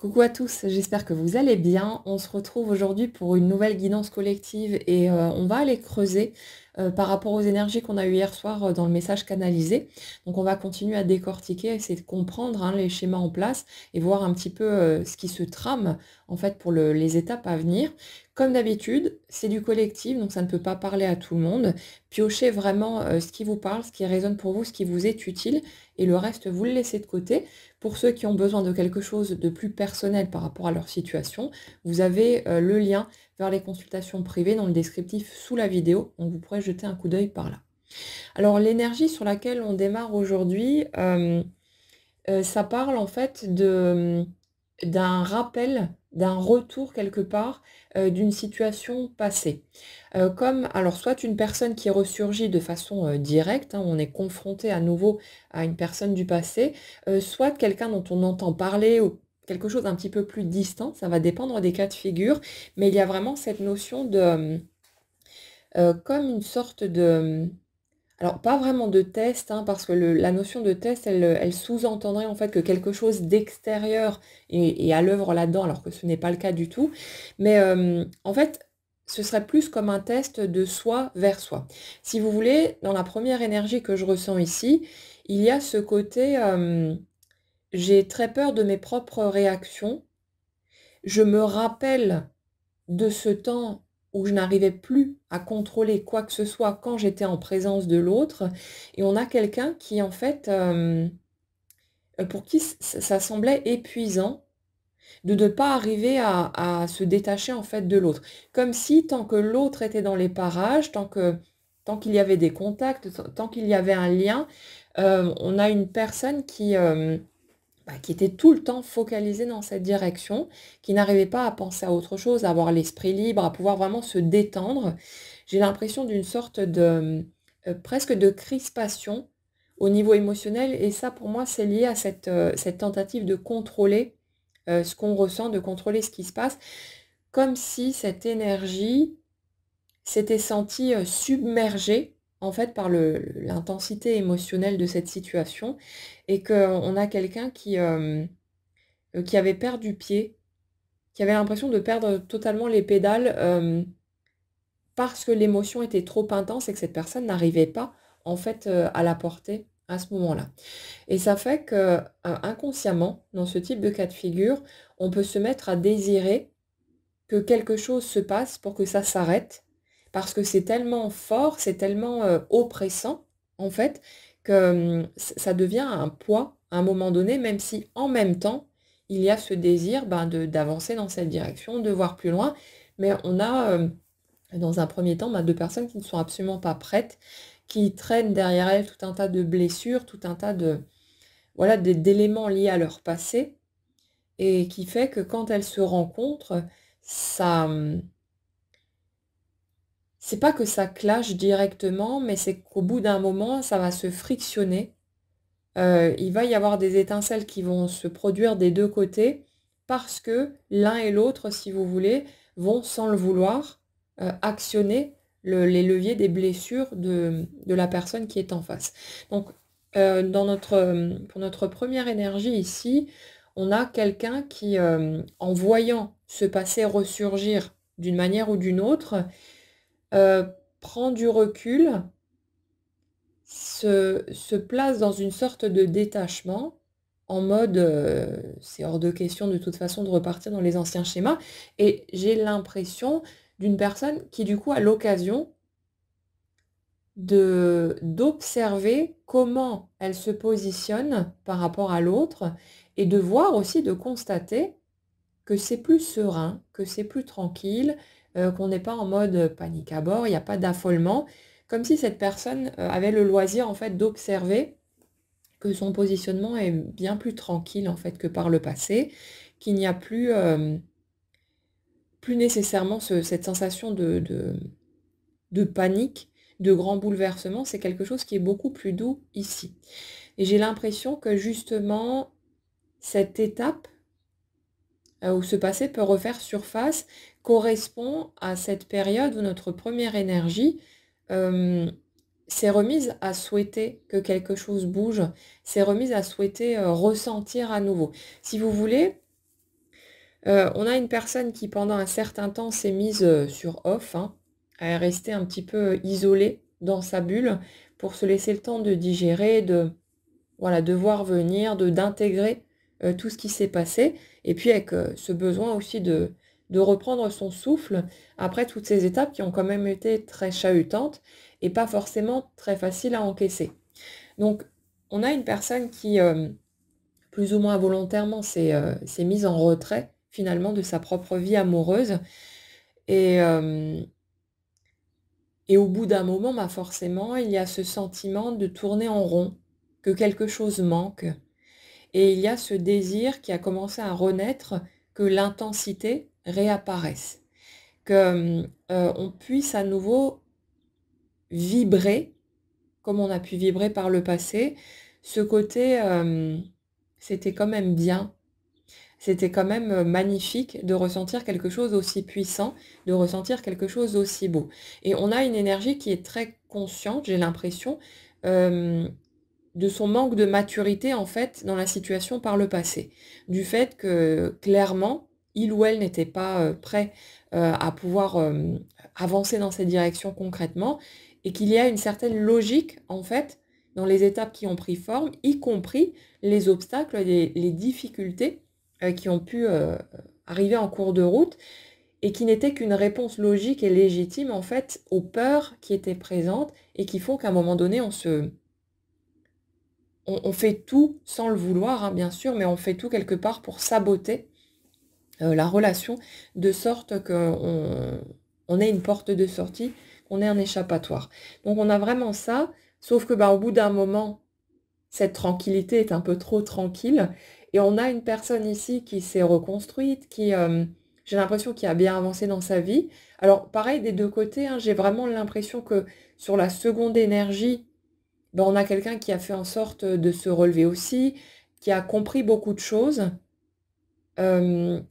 Coucou à tous, j'espère que vous allez bien. On se retrouve aujourd'hui pour une nouvelle guidance collective et on va aller creuser par rapport aux énergies qu'on a eues hier soir dans le message canalisé. Donc on va continuer à décortiquer, essayer de comprendre les schémas en place et voir un petit peu ce qui se trame en fait pour les étapes à venir. Comme d'habitude, c'est du collectif, donc ça ne peut pas parler à tout le monde. Piochez vraiment ce qui vous parle, ce qui résonne pour vous, ce qui vous est utile et le reste, vous le laissez de côté. Pour ceux qui ont besoin de quelque chose de plus personnel par rapport à leur situation, vous avez le lien vers les consultations privées dans le descriptif sous la vidéo, donc vous pourrez jeter un coup d'œil par là. Alors l'énergie sur laquelle on démarre aujourd'hui, ça parle en fait d'un rappel, d'un retour quelque part, d'une situation passée. Comme alors soit une personne qui ressurgit de façon, directe, on est confronté à nouveau à une personne du passé, soit quelqu'un dont on entend parler ou quelque chose d'un petit peu plus distant, ça va dépendre des cas de figure, mais il y a vraiment cette notion de, comme une sorte de, alors pas vraiment de test, parce que la notion de test, elle sous-entendrait en fait que quelque chose d'extérieur est à l'œuvre là-dedans, alors que ce n'est pas le cas du tout. Mais en fait, ce serait plus comme un test de soi vers soi. Si vous voulez, dans la première énergie que je ressens ici, il y a ce côté, j'ai très peur de mes propres réactions. Je me rappelle de ce temps où je n'arrivais plus à contrôler quoi que ce soit quand j'étais en présence de l'autre et on a quelqu'un qui en fait, pour qui ça semblait épuisant de ne pas arriver à se détacher en fait de l'autre. Comme si tant que l'autre était dans les parages, tant qu'il y avait des contacts, tant qu'il y avait un lien, on a une personne qui était tout le temps focalisée dans cette direction, qui n'arrivait pas à penser à autre chose, à avoir l'esprit libre, à pouvoir vraiment se détendre. J'ai l'impression d'une sorte de presque de crispation au niveau émotionnel et ça pour moi c'est lié à cette tentative de contrôler ce qu'on ressent, de contrôler ce qui se passe, comme si cette énergie s'était sentie submergée en fait par l'intensité émotionnelle de cette situation et qu'on a quelqu'un qui avait perdu pied, qui avait l'impression de perdre totalement les pédales, parce que l'émotion était trop intense et que cette personne n'arrivait pas, en fait, à la porter à ce moment-là. Et ça fait que, inconsciemment, dans ce type de cas de figure, on peut se mettre à désirer que quelque chose se passe pour que ça s'arrête, parce que c'est tellement fort, c'est tellement, oppressant, en fait, que, ça devient un poids à un moment donné, même si en même temps, il y a ce désir, d'avancer dans cette direction, de voir plus loin. Mais on a, dans un premier temps, 2 personnes qui ne sont absolument pas prêtes, qui traînent derrière elles tout un tas de blessures, tout un tas de voilà, d'éléments liés à leur passé et qui fait que quand elles se rencontrent, ça, c'est pas que ça clash directement, mais c'est qu'au bout d'un moment, ça va se frictionner. Il va y avoir des étincelles qui vont se produire des 2 côtés parce que l'un et l'autre, si vous voulez, vont, sans le vouloir, actionner les leviers des blessures de la personne qui est en face. Donc, pour notre première énergie ici, on a quelqu'un qui, en voyant ce passé ressurgir d'une manière ou d'une autre, prend du recul, se place dans une sorte de détachement, en mode, c'est hors de question de toute façon de repartir dans les anciens schémas et j'ai l'impression d'une personne qui du coup a l'occasion d'observer comment elle se positionne par rapport à l'autre et de voir aussi, de constater que c'est plus serein, que c'est plus tranquille, qu'on n'est pas en mode panique à bord, il y a pas d'affolement. Comme si cette personne, avait le loisir en fait d'observer que son positionnement est bien plus tranquille en fait que par le passé, qu'il n'y a plus, plus nécessairement cette sensation de panique, de grand bouleversement. C'est quelque chose qui est beaucoup plus doux ici. Et j'ai l'impression que justement cette étape où ce passé peut refaire surface, correspond à cette période où notre première énergie s'est remise à souhaiter que quelque chose bouge, s'est remise à souhaiter ressentir à nouveau. Si vous voulez, On a une personne qui pendant un certain temps s'est mise, sur off, hein. Elle est restée un petit peu isolée dans sa bulle pour se laisser le temps de digérer, de voilà, de voir venir, de d'intégrer, tout ce qui s'est passé et puis avec, ce besoin aussi de reprendre son souffle après toutes ces étapes qui ont quand même été très chahutantes et pas forcément très faciles à encaisser. Donc on a une personne qui, plus ou moins volontairement s'est mise en retrait finalement de sa propre vie amoureuse et hem et au bout d'un moment, bah, forcément, il y a ce sentiment de tourner en rond, que quelque chose manque et il y a ce désir qui a commencé à renaître, que l'intensité réapparaisse, que, on puisse à nouveau vibrer comme on a pu vibrer par le passé. Ce côté, c'était quand même bien. C'était quand même, magnifique de ressentir quelque chose d'aussi puissant, de ressentir quelque chose d'aussi beau et on a une énergie qui est très consciente, j'ai l'impression, hem, de son manque de maturité, en fait, dans la situation par le passé. Du fait que, clairement, il ou elle n'était pas, prêt, à pouvoir, avancer dans cette direction concrètement et qu'il y a une certaine logique, en fait, dans les étapes qui ont pris forme, y compris les obstacles, les difficultés, qui ont pu, arriver en cours de route et qui n'étaient qu'une réponse logique et légitime, en fait, aux peurs qui étaient présentes et qui font qu'à un moment donné, on fait tout sans le vouloir, hein, bien sûr, mais on fait tout quelque part pour saboter, la relation de sorte qu'on ait une porte de sortie, qu'on ait un échappatoire. Donc on a vraiment ça, sauf que, bah, au bout d'un moment, cette tranquillité est un peu trop tranquille et on a une personne ici qui s'est reconstruite, qui, j'ai l'impression qui a bien avancé dans sa vie. Alors pareil des 2 côtés, hein, j'ai vraiment l'impression que sur la seconde énergie, ben, on a quelqu'un qui a fait en sorte, de se relever aussi, qui a compris beaucoup de choses. Hem,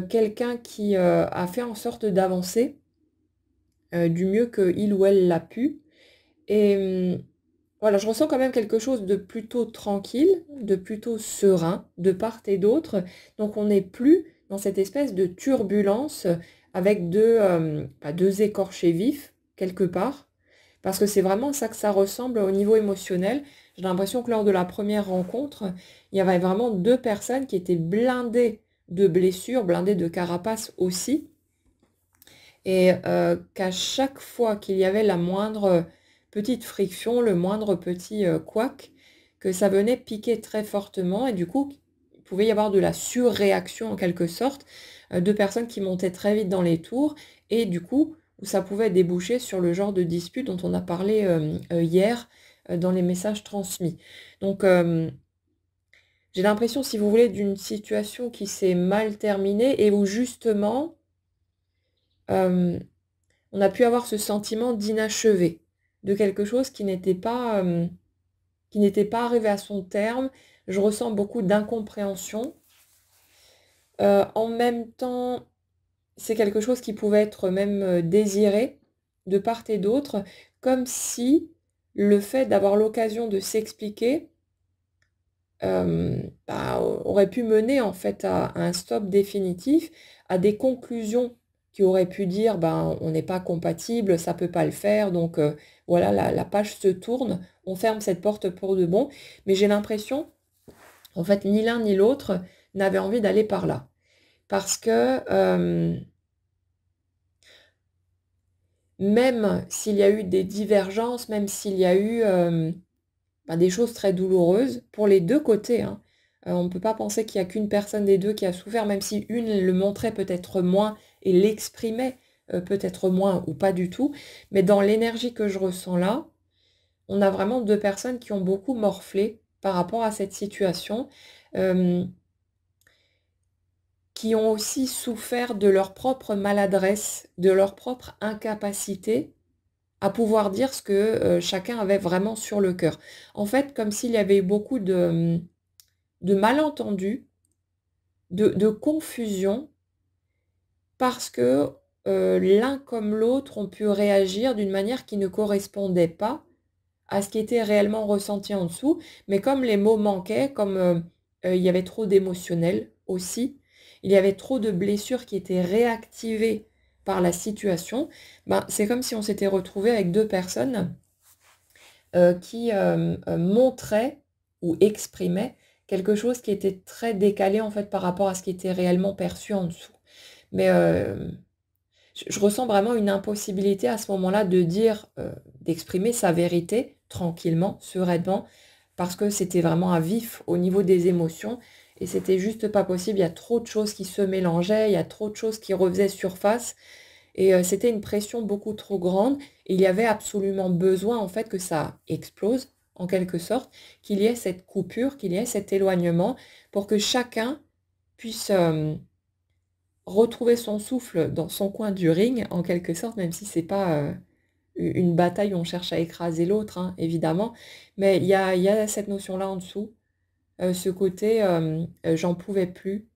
quelqu'un qui, a fait en sorte d'avancer, du mieux qu'il ou elle l'a pu et voilà, je ressens quand même quelque chose de plutôt tranquille, de plutôt serein, de part et d'autre. Donc on n'est plus dans cette espèce de turbulence avec 2, 2 écorchés vifs, quelque part. Parce que c'est vraiment ça que ça ressemble au niveau émotionnel. J'ai l'impression que lors de la première rencontre, il y avait vraiment 2 personnes qui étaient blindées de blessures, blindées de carapace aussi et qu'à chaque fois qu'il y avait la moindre, petite friction, le moindre petit, couac, que ça venait piquer très fortement et du coup, il pouvait y avoir de la surréaction en quelque sorte, de personnes qui montaient très vite dans les tours et du coup, où ça pouvait déboucher sur le genre de dispute dont on a parlé, hier, dans les messages transmis. Donc j'ai l'impression, si vous voulez, d'une situation qui s'est mal terminée et où justement, hem on a pu avoir ce sentiment d'inachevé, de quelque chose qui n'était pas arrivé à son terme. Je ressens beaucoup d'incompréhension. En même temps, c'est quelque chose qui pouvait être même, désiré de part et d'autre, comme si le fait d'avoir l'occasion de s'expliquer, aurait pu mener en fait à un stop définitif, à des conclusions qui auraient pu dire: «Ben, on n'est pas compatibles, ça peut pas le faire donc voilà la page se tourne, on ferme cette porte pour de bon». Mais j'ai l'impression, en fait, ni l'un ni l'autre n'avait envie d'aller par là. Parce que, même s'il y a eu des divergences, même s'il y a eu, des choses très douloureuses pour les 2 côtés, hein. On ne peut pas penser qu'il y a qu'une personne des 2 qui a souffert, même si une le montrait peut-être moins et l'exprimait, peut-être moins ou pas du tout. Mais dans l'énergie que je ressens là, on a vraiment 2 personnes qui ont beaucoup morflé par rapport à cette situation, hem, qui ont aussi souffert de leur propre maladresse, de leur propre incapacité à pouvoir dire ce que, chacun avait vraiment sur le cœur. En fait, comme s'il y avait eu beaucoup de malentendus, de confusion parce que, l'un comme l'autre ont pu réagir d'une manière qui ne correspondait pas à ce qui était réellement ressenti en dessous. Mais comme les mots manquaient, comme, il y avait trop d'émotionnel aussi, il y avait trop de blessures qui étaient réactivées par la situation, ben, c'est comme si on s'était retrouvé avec deux personnes qui montraient ou exprimaient quelque chose qui était très décalé en fait par rapport à ce qui était réellement perçu en dessous. Mais je ressens vraiment une impossibilité à ce moment-là de dire, d'exprimer sa vérité tranquillement, sereinement, parce que c'était vraiment à vif au niveau des émotions et c'était juste pas possible. Il y a trop de choses qui se mélangeaient, il y a trop de choses qui refaisaient surface et c'était une pression beaucoup trop grande. Et il y avait absolument besoin en fait que ça explose en quelque sorte, qu'il y ait cette coupure, qu'il y ait cet éloignement pour que chacun puisse retrouver son souffle dans son coin du ring, en quelque sorte, même si c'est pas une bataille où on cherche à écraser l'autre, hein, évidemment. Mais il y a cette notion-là en dessous, ce côté j'en pouvais plus.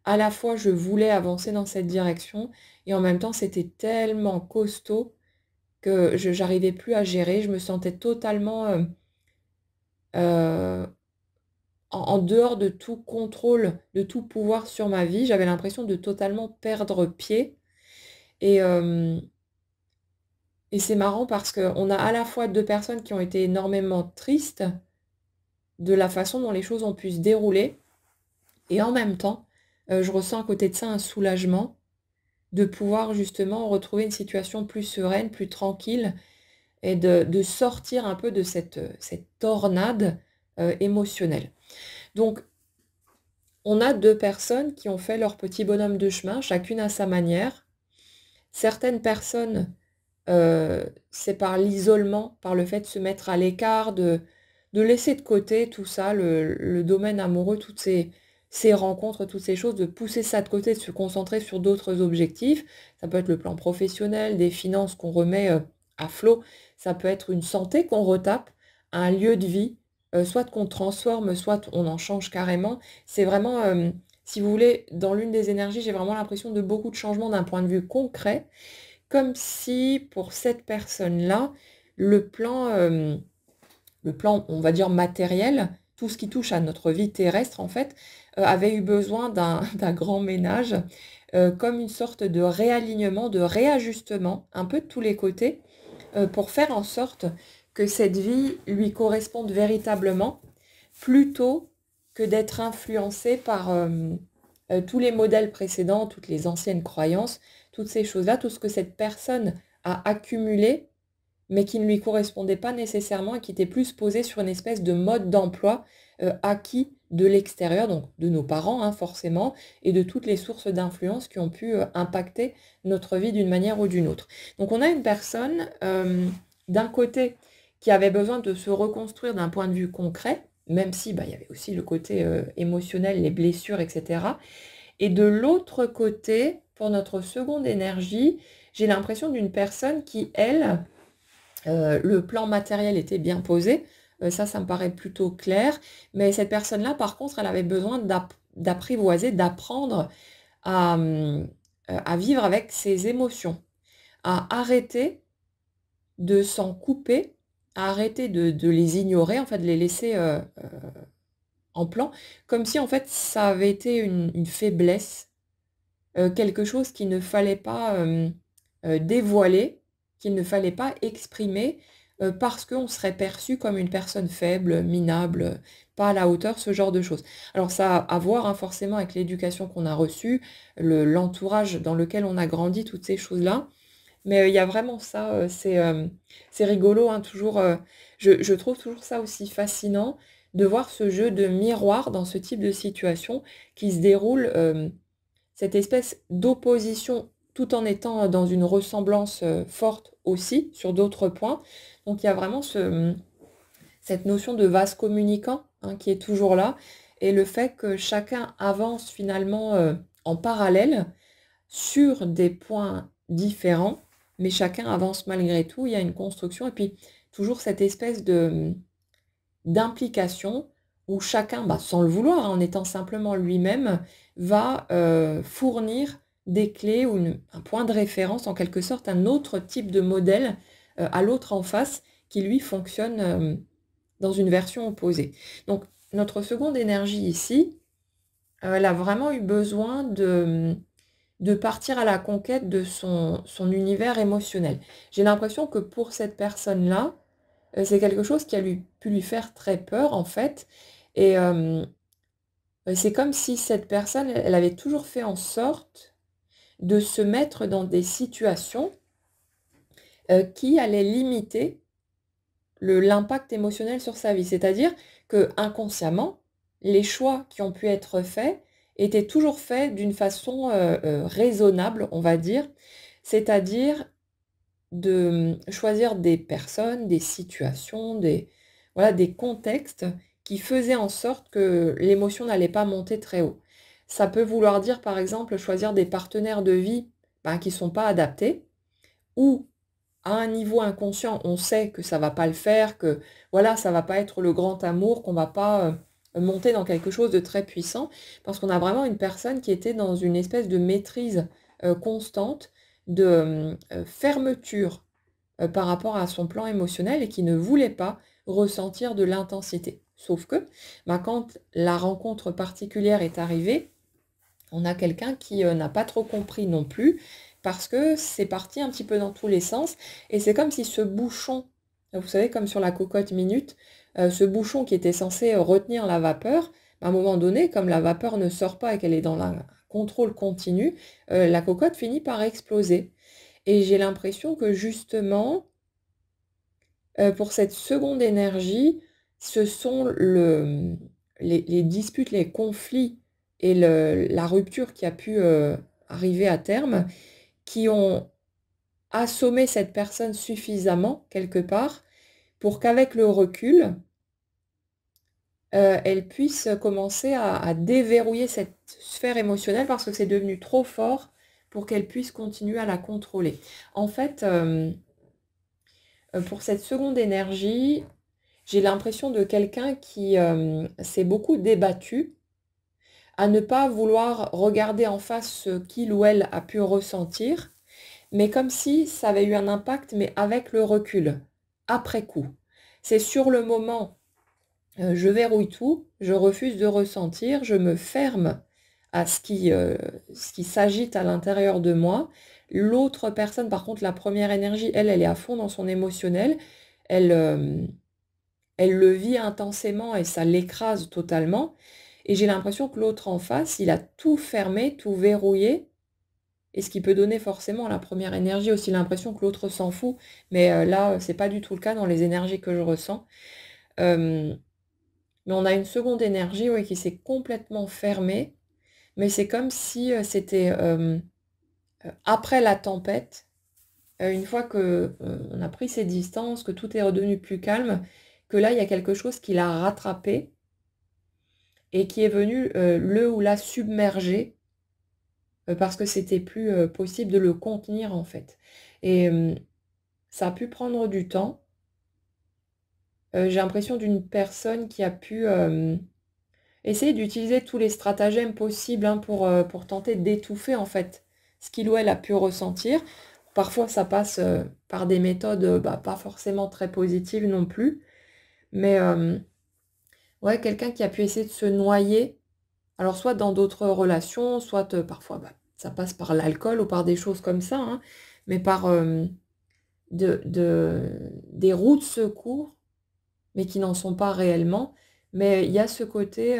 À la fois, je voulais avancer dans cette direction et en même temps, c'était tellement costaud que je j'arrivais plus à gérer. Je me sentais totalement euh, en dehors de tout contrôle, de tout pouvoir sur ma vie. J'avais l'impression de totalement perdre pied. Et, et c'est marrant parce qu'on a à la fois deux personnes qui ont été énormément tristes de la façon dont les choses ont pu se dérouler. Et en même temps, je ressens à côté de ça un soulagement de pouvoir justement retrouver une situation plus sereine, plus tranquille et de sortir un peu de cette tornade émotionnelle. Donc, on a deux personnes qui ont fait leur petit bonhomme de chemin, chacune à sa manière. Certaines personnes, c'est par l'isolement, par le fait de se mettre à l'écart, de laisser de côté tout ça, le domaine amoureux, toutes ces rencontres, toutes ces choses, de pousser ça de côté, de se concentrer sur d'autres objectifs. Ça peut être le plan professionnel, des finances qu'on remet à flot, ça peut être une santé qu'on retape, un lieu de vie, soit qu'on transforme, soit on en change carrément. C'est vraiment, si vous voulez, dans l'une des énergies, j'ai vraiment l'impression de beaucoup de changements d'un point de vue concret, comme si pour cette personne-là, le plan, on va dire matériel, tout ce qui touche à notre vie terrestre en fait, avait eu besoin d'un grand ménage, comme une sorte de réalignement, de réajustement, un peu de tous les côtés, pour faire en sorte que cette vie lui corresponde véritablement, plutôt que d'être influencée par tous les modèles précédents, toutes les anciennes croyances, toutes ces choses-là, tout ce que cette personne a accumulé, mais qui ne lui correspondait pas nécessairement et qui était plus posé sur une espèce de mode d'emploi acquis de l'extérieur, donc de nos parents hein, forcément, et de toutes les sources d'influence qui ont pu impacter notre vie d'une manière ou d'une autre. Donc on a une personne, d'un côté, qui avait besoin de se reconstruire d'un point de vue concret, même si bah, il y avait aussi le côté émotionnel, les blessures, etc. Et de l'autre côté, pour notre seconde énergie, j'ai l'impression d'une personne qui, elle, le plan matériel était bien posé, ça me paraît plutôt clair, mais cette personne-là, par contre, elle avait besoin d'apprivoiser, d'apprendre à vivre avec ses émotions, à arrêter de s'en couper, à arrêter de les ignorer, en fait, de les laisser en plan, comme si en fait ça avait été une faiblesse, quelque chose qu'il ne fallait pas dévoiler, qu'il ne fallait pas exprimer, parce qu'on serait perçu comme une personne faible, minable, pas à la hauteur, ce genre de choses. Alors ça a à voir hein, forcément avec l'éducation qu'on a reçue, l'entourage dans lequel on a grandi, toutes ces choses-là. Mais il y a vraiment ça, c'est rigolo, hein, toujours, je trouve toujours ça aussi fascinant de voir ce jeu de miroir dans ce type de situation qui se déroule, cette espèce d'opposition tout en étant dans une ressemblance forte aussi sur d'autres points. Donc il y a vraiment cette notion de vase communicant hein, qui est toujours là et le fait que chacun avance finalement en parallèle sur des points différents, mais chacun avance malgré tout, il y a une construction et puis toujours cette espèce d'implication où chacun, bah, sans le vouloir, hein, en étant simplement lui-même, va fournir des clés ou un point de référence, en quelque sorte, un autre type de modèle à l'autre en face qui, lui, fonctionne dans une version opposée. Donc, notre seconde énergie ici, Elle a vraiment eu besoin de partir à la conquête de son univers émotionnel. J'ai l'impression que pour cette personne-là, c'est quelque chose qui a pu lui faire très peur, en fait. Et c'est comme si cette personne, elle avait toujours fait en sorte de se mettre dans des situations qui allaient limiter l'impact émotionnel sur sa vie. C'est-à-dire que inconsciemment, les choix qui ont pu être faits étaient toujours faits d'une façon raisonnable, on va dire. C'est-à-dire de choisir des personnes, des situations, voilà, des contextes qui faisaient en sorte que l'émotion n'allait pas monter très haut. Ça peut vouloir dire, par exemple, choisir des partenaires de vie qui ne sont pas adaptés, ou à un niveau inconscient, on sait que ça va pas le faire, que voilà, ça va pas être le grand amour, qu'on va pas monter dans quelque chose de très puissant, parce qu'on a vraiment une personne qui était dans une espèce de maîtrise constante, de fermeture par rapport à son plan émotionnel et qui ne voulait pas ressentir de l'intensité. Sauf que quand la rencontre particulière est arrivée, on a quelqu'un qui n'a pas trop compris non plus, parce que c'est parti un petit peu dans tous les sens, et c'est comme si ce bouchon, vous savez, comme sur la cocotte minute, ce bouchon qui était censé retenir la vapeur, à un moment donné, comme la vapeur ne sort pas et qu'elle est dans un contrôle continu, la cocotte finit par exploser. Et j'ai l'impression que justement, pour cette seconde énergie, ce sont les disputes, les conflits et la rupture qui a pu arriver à terme, qui ont assommé cette personne suffisamment, quelque part, pour qu'avec le recul, elle puisse commencer à déverrouiller cette sphère émotionnelle parce que c'est devenu trop fort pour qu'elle puisse continuer à la contrôler. En fait, pour cette seconde énergie, j'ai l'impression de quelqu'un qui s'est beaucoup débattu à ne pas vouloir regarder en face ce qu'il ou elle a pu ressentir, mais comme si ça avait eu un impact, mais avec le recul, après coup. C'est sur le moment, je verrouille tout, je refuse de ressentir, je me ferme à ce qui s'agite à l'intérieur de moi. L'autre personne, par contre, la première énergie, elle est à fond dans son émotionnel. Elle, elle le vit intensément et ça l'écrase totalement. Et j'ai l'impression que l'autre en face, il a tout fermé, tout verrouillé. Et ce qui peut donner forcément à la première énergie aussi l'impression que l'autre s'en fout. Mais là, c'est pas du tout le cas dans les énergies que je ressens. Euh, mais on a une seconde énergie, oui, qui s'est complètement fermée. Mais c'est comme si c'était après la tempête, une fois que on a pris ses distances, que tout est redevenu plus calme, que là, il y a quelque chose qui l'a rattrapé et qui est venu le ou la submerger parce que c'était plus possible de le contenir en fait. Et ça a pu prendre du temps. J'ai l'impression d'une personne qui a pu essayer d'utiliser tous les stratagèmes possibles pour tenter d'étouffer en fait ce qu'il ou elle a pu ressentir. Parfois ça passe par des méthodes pas forcément très positives non plus. Mais ouais, quelqu'un qui a pu essayer de se noyer. Alors soit dans d'autres relations, soit parfois ça passe par l'alcool ou par des choses comme ça, hein, mais par des roues de secours, mais qui n'en sont pas réellement. Mais il y a ce côté,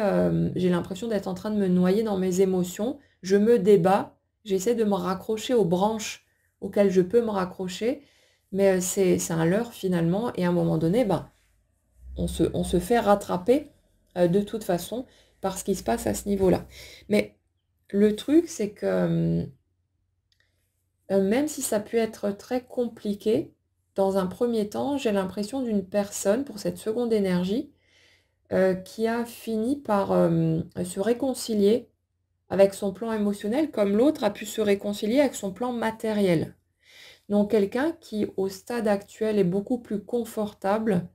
j'ai l'impression d'être en train de me noyer dans mes émotions, je me débat, j'essaie de me raccrocher aux branches auxquelles je peux me raccrocher, mais c'est un leurre finalement, et à un moment donné, on se fait rattraper de toute façon par ce qui se passe à ce niveau-là. Mais le truc, c'est que même si ça peut être très compliqué, dans un premier temps, j'ai l'impression d'une personne, pour cette seconde énergie, qui a fini par se réconcilier avec son plan émotionnel, comme l'autre a pu se réconcilier avec son plan matériel. Donc quelqu'un qui, au stade actuel, est beaucoup plus confortable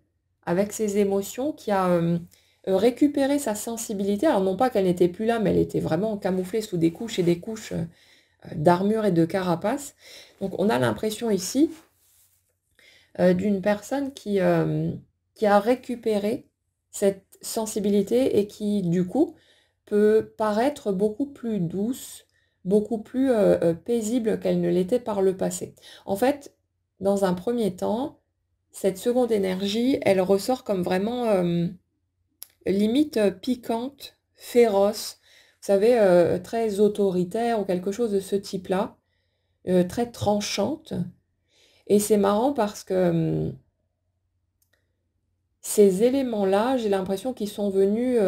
avec ses émotions, qui a récupéré sa sensibilité. Alors non pas qu'elle n'était plus là, mais elle était vraiment camouflée sous des couches et des couches d'armure et de carapace. Donc on a l'impression ici d'une personne qui a récupéré cette sensibilité et qui, du coup, peut paraître beaucoup plus douce, beaucoup plus paisible qu'elle ne l'était par le passé. En fait, dans un premier temps, cette seconde énergie, elle ressort comme vraiment limite piquante, féroce, vous savez, très autoritaire ou quelque chose de ce type-là, très tranchante. Et c'est marrant parce que ces éléments-là, j'ai l'impression qu'ils sont venus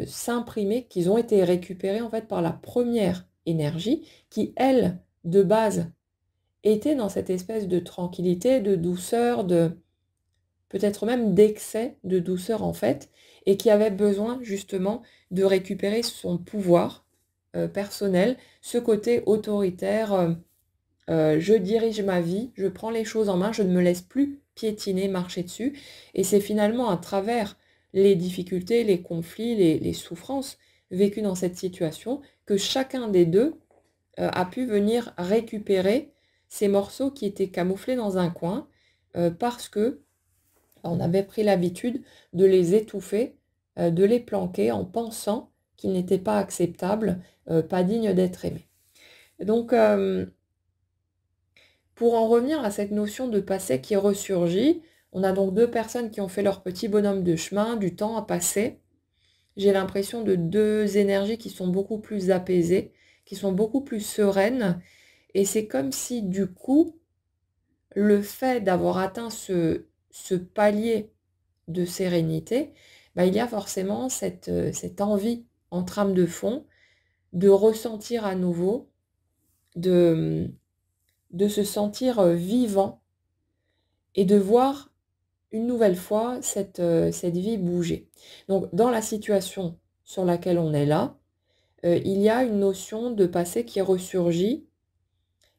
s'imprimer, qu'ils ont été récupérés en fait par la première énergie qui, elle, de base, était dans cette espèce de tranquillité, de douceur, de peut-être même d'excès de douceur en fait, et qui avait besoin justement de récupérer son pouvoir personnel, ce côté autoritaire, je dirige ma vie, je prends les choses en main, je ne me laisse plus piétiner, marcher dessus. Et c'est finalement à travers les difficultés, les conflits, les souffrances vécues dans cette situation que chacun des deux a pu venir récupérer ces morceaux qui étaient camouflés dans un coin parce que on avait pris l'habitude de les étouffer, de les planquer en pensant qu'ils n'étaient pas acceptables, pas dignes d'être aimés. Donc, pour en revenir à cette notion de passé qui ressurgit, on a donc deux personnes qui ont fait leur petit bonhomme de chemin, du temps à passer. J'ai l'impression de deux énergies qui sont beaucoup plus apaisées, qui sont beaucoup plus sereines. Et c'est comme si du coup, le fait d'avoir atteint ce palier de sérénité, bah, il y a forcément cette envie en trame de fond de ressentir à nouveau, de, de se sentir vivant et de voir une nouvelle fois cette vie bouger. Donc dans la situation sur laquelle on est là, il y a une notion de passé qui ressurgit,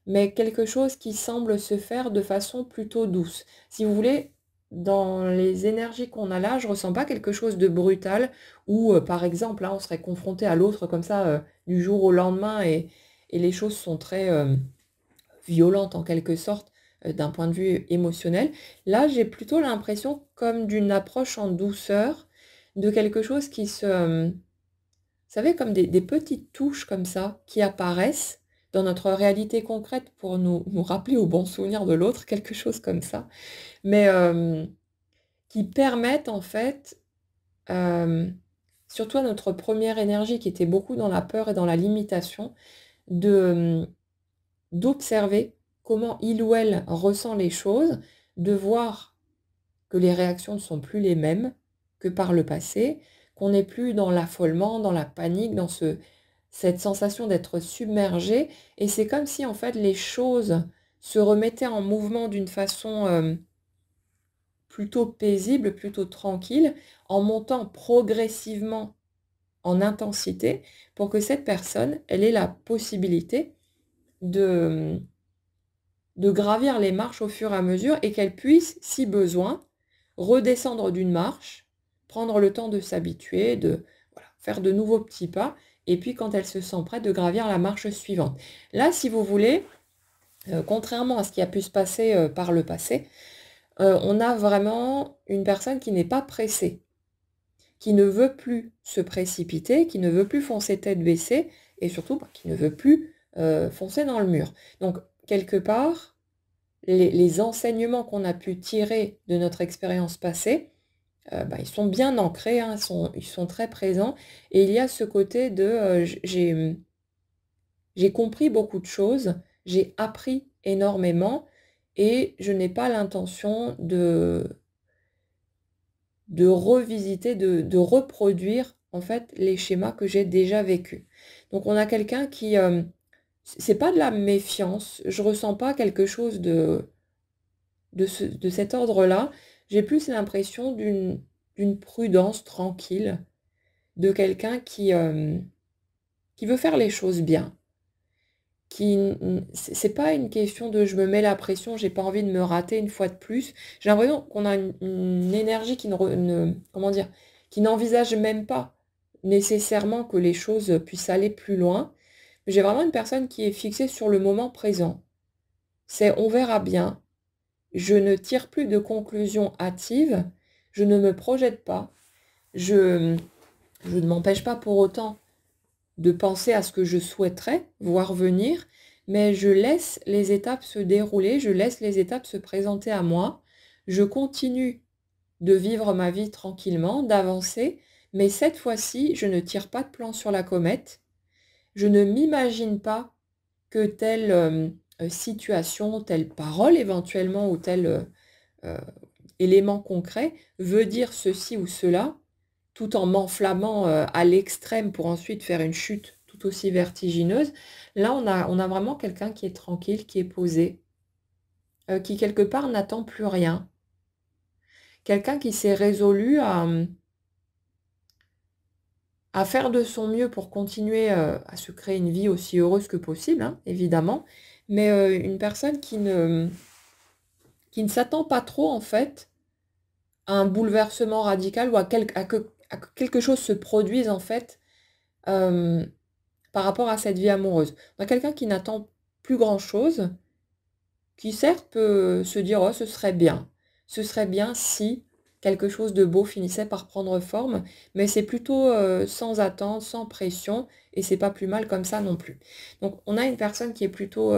mais quelque chose qui semble se faire de façon plutôt douce. Si vous voulez, dans les énergies qu'on a là, je ne ressens pas quelque chose de brutal où, par exemple, là, on serait confronté à l'autre comme ça du jour au lendemain et les choses sont très violentes en quelque sorte d'un point de vue émotionnel. Là, j'ai plutôt l'impression comme d'une approche en douceur de quelque chose qui vous savez, comme des petites touches comme ça qui apparaissent dans notre réalité concrète pour nous rappeler au bon souvenir de l'autre, quelque chose comme ça, mais qui permettent en fait, surtout à notre première énergie qui était beaucoup dans la peur et dans la limitation, de, d'observer comment il ou elle ressent les choses, de voir que les réactions ne sont plus les mêmes que par le passé, qu'on n'est plus dans l'affolement, dans la panique, dans cette sensation d'être submergé. Et c'est comme si en fait les choses se remettaient en mouvement d'une façon plutôt paisible, plutôt tranquille, en montant progressivement en intensité pour que cette personne, elle ait la possibilité de, de gravir les marches au fur et à mesure et qu'elle puisse, si besoin, redescendre d'une marche, prendre le temps de s'habituer, de voilà, faire de nouveaux petits pas, et puis quand elle se sent prête, de gravir la marche suivante. Là, si vous voulez, contrairement à ce qui a pu se passer par le passé, on a vraiment une personne qui n'est pas pressée, qui ne veut plus se précipiter, qui ne veut plus foncer tête baissée, et surtout qui ne veut plus foncer dans le mur. Donc, quelque part, les enseignements qu'on a pu tirer de notre expérience passée, ils sont bien ancrés, hein, ils sont très présents, et il y a ce côté de j'ai compris beaucoup de choses, j'ai appris énormément, et je n'ai pas l'intention de revisiter, de reproduire en fait les schémas que j'ai déjà vécus. Donc on a quelqu'un qui, c'est pas de la méfiance, je ressens pas quelque chose de cet ordre-là, j'ai plus l'impression d'une prudence tranquille, de quelqu'un qui veut faire les choses bien, c'est pas une question de je me mets la pression, j'ai pas envie de me rater une fois de plus. J'ai l'impression qu'on a une énergie comment dire, qui n'envisage même pas nécessairement que les choses puissent aller plus loin. J'ai vraiment une personne qui est fixée sur le moment présent. C'est on verra bien. Je ne tire plus de conclusions hâtives, je ne me projette pas, je ne m'empêche pas pour autant de penser à ce que je souhaiterais voir venir, mais je laisse les étapes se dérouler, je laisse les étapes se présenter à moi, je continue de vivre ma vie tranquillement, d'avancer, mais cette fois-ci, je ne tire pas de plan sur la comète, je ne m'imagine pas que telle situation, telle parole éventuellement ou tel élément concret veut dire ceci ou cela, tout en m'enflammant à l'extrême pour ensuite faire une chute tout aussi vertigineuse. Là, on a vraiment quelqu'un qui est tranquille, qui est posé, qui quelque part n'attend plus rien. Quelqu'un qui s'est résolu à faire de son mieux pour continuer à se créer une vie aussi heureuse que possible, hein, évidemment, mais une personne qui ne s'attend pas trop, en fait, à un bouleversement radical ou à que quelque chose se produise, en fait, par rapport à cette vie amoureuse. On a quelqu'un qui n'attend plus grand-chose, qui certes peut se dire: «Oh, ce serait bien. Ce serait bien si quelque chose de beau finissait par prendre forme», mais c'est plutôt, sans attente, sans pression et c'est pas plus mal comme ça non plus. Donc on a une personne qui est plutôt,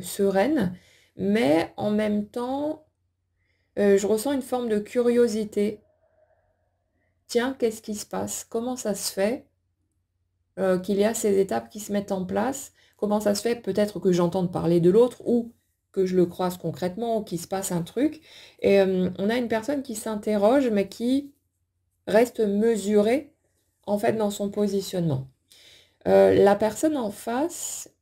sereine, mais en même temps, je ressens une forme de curiosité. Tiens, qu'est-ce qui se passe? Comment ça se fait, qu'il y a ces étapes qui se mettent en place? Comment ça se fait peut-être que j'entende parler de l'autre ou que je le croise concrètement ou qu'il se passe un truc? Et on a une personne qui s'interroge, mais qui reste mesurée, en fait, dans son positionnement. La personne en face,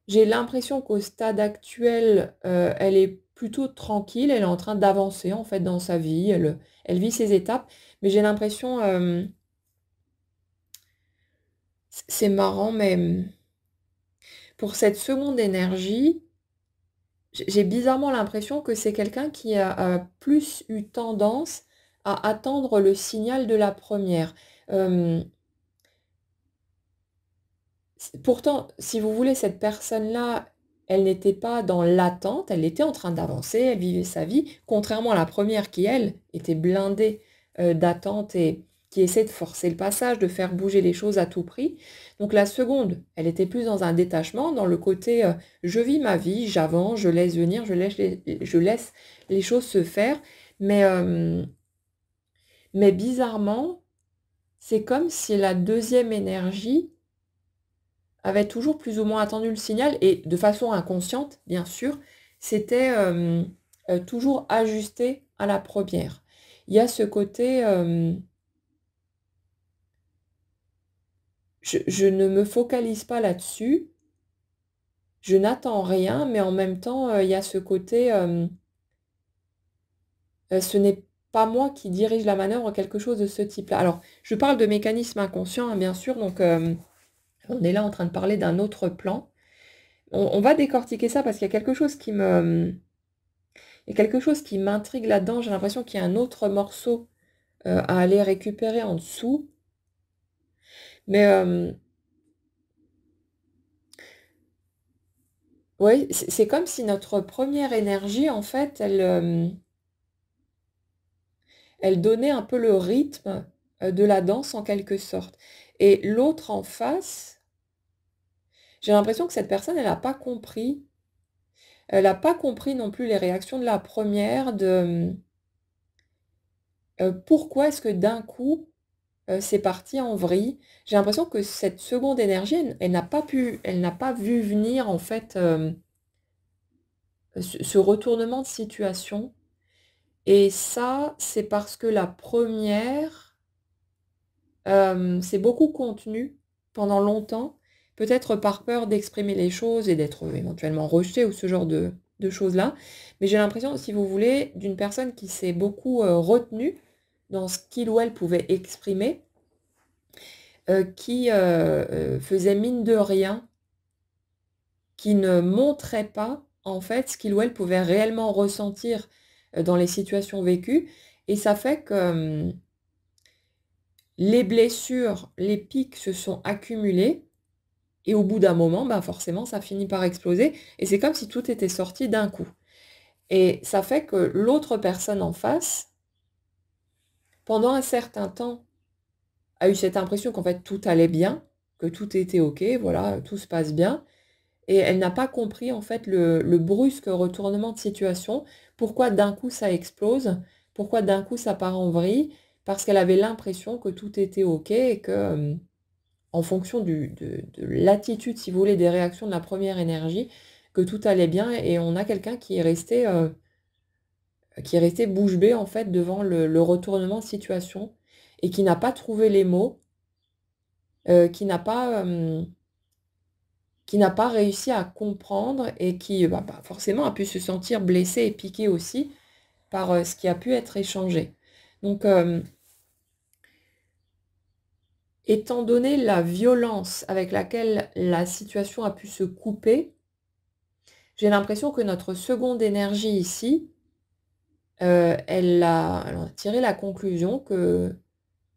j'ai l'impression qu'au stade actuel, elle est plutôt tranquille, elle est en train d'avancer, en fait, dans sa vie, elle vit ses étapes, mais j'ai l'impression, c'est marrant, mais pour cette seconde énergie, j'ai bizarrement l'impression que c'est quelqu'un qui a plus eu tendance à attendre le signal de la première. re Pourtant, si vous voulez, cette personne-là, elle n'était pas dans l'attente, elle était en train d'avancer, elle vivait sa vie, contrairement à la première qui, elle, était blindée, d'attente et qui essaie de forcer le passage, de faire bouger les choses à tout prix. Donc la seconde, elle était plus dans un détachement, dans le côté, je vis ma vie, j'avance, je laisse venir, je laisse les choses se faire. Mais, mais bizarrement, c'est comme si la deuxième énergie avait toujours plus ou moins attendu le signal et de façon inconsciente, bien sûr, c'était, toujours ajusté à la première. Il y a ce côté, je ne me focalise pas là-dessus, je n'attends rien, mais en même temps, il y a ce côté, ce n'est pas moi qui dirige la manœuvre, quelque chose de ce type-là. Alors, je parle de mécanismes inconscients, hein, bien sûr, donc on est là en train de parler d'un autre plan. On va décortiquer ça parce qu'il y a quelque chose qui me il y a quelque chose qui m'intrigue là-dedans. J'ai l'impression qu'il y a un autre morceau, à aller récupérer en dessous. Mais, ouais, c'est comme si notre première énergie, en fait, elle donnait un peu le rythme, de la danse en quelque sorte. Et l'autre en face, j'ai l'impression que cette personne, elle n'a pas compris. Elle n'a pas compris non plus les réactions de la première, pourquoi est-ce que d'un coup, c'est parti en vrille. J'ai l'impression que cette seconde énergie, elle n'a pas vu venir en fait, ce retournement de situation et ça, c'est parce que la première s'est beaucoup contenue pendant longtemps, peut-être par peur d'exprimer les choses et d'être, éventuellement rejetée ou ce genre de choses-là. Mais j'ai l'impression, si vous voulez, d'une personne qui s'est beaucoup, retenue dans ce qu'il ou elle pouvait exprimer, qui, faisait mine de rien, qui ne montrait pas, en fait, ce qu'il ou elle pouvait réellement ressentir, dans les situations vécues et ça fait que, les blessures, les pics se sont accumulés et au bout d'un moment, bah, forcément, ça finit par exploser et c'est comme si tout était sorti d'un coup et ça fait que l'autre personne en face, pendant un certain temps, a eu cette impression qu'en fait tout allait bien, que tout était OK, voilà, tout se passe bien. Et elle n'a pas compris en fait le brusque retournement de situation. Pourquoi d'un coup ça explose? Pourquoi d'un coup ça part en vrille? Parce qu'elle avait l'impression que tout était OK et que, en fonction de l'attitude, si vous voulez, des réactions de la première énergie, que tout allait bien et on a quelqu'un qui est resté bouche bée en fait devant le retournement de situation et qui n'a pas trouvé les mots, qui n'a pas réussi à comprendre et qui, forcément a pu se sentir blessé et piqué aussi par, ce qui a pu être échangé. Donc, étant donné la violence avec laquelle la situation a pu se couper, j'ai l'impression que notre seconde énergie ici, elle a tiré la conclusion que,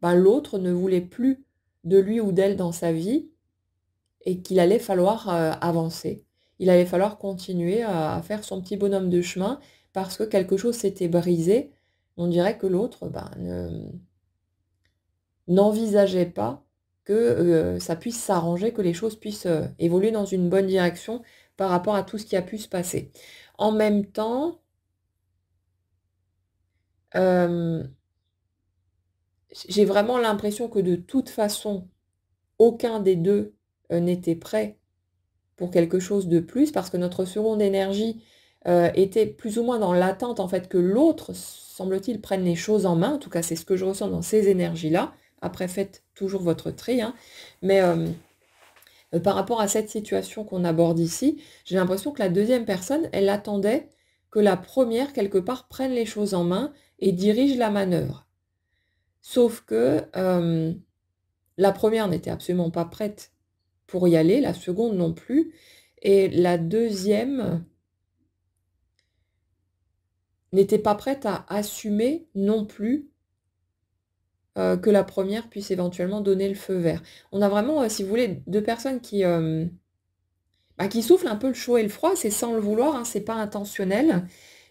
l'autre ne voulait plus de lui ou d'elle dans sa vie et qu'il allait falloir, avancer. Il allait falloir continuer à faire son petit bonhomme de chemin parce que quelque chose s'était brisé. On dirait que l'autre, n'envisageait pas que, ça puisse s'arranger, que les choses puissent, évoluer dans une bonne direction par rapport à tout ce qui a pu se passer. En même temps, hem, j'ai vraiment l'impression que de toute façon, aucun des 2 n'était prêt pour quelque chose de plus, parce que notre seconde énergie, était plus ou moins dans l'attente, en fait, que l'autre, semble-t-il, prenne les choses en main. En tout cas, c'est ce que je ressens dans ces énergies-là. Après, faites toujours votre tri, hein. Mais, par rapport à cette situation qu'on aborde ici, j'ai l'impression que la deuxième personne, elle attendait que la première quelque part, prenne les choses en main et dirige la manœuvre. Sauf que, la première n'était absolument pas prête pour y aller, la seconde non plus et la deuxième n'était pas prête à assumer non plus, que la première puisse éventuellement donner le feu vert. On a vraiment, si vous voulez, 2 personnes qui soufflent un peu le chaud et le froid, c'est sans le vouloir, hein, c'est pas intentionnel,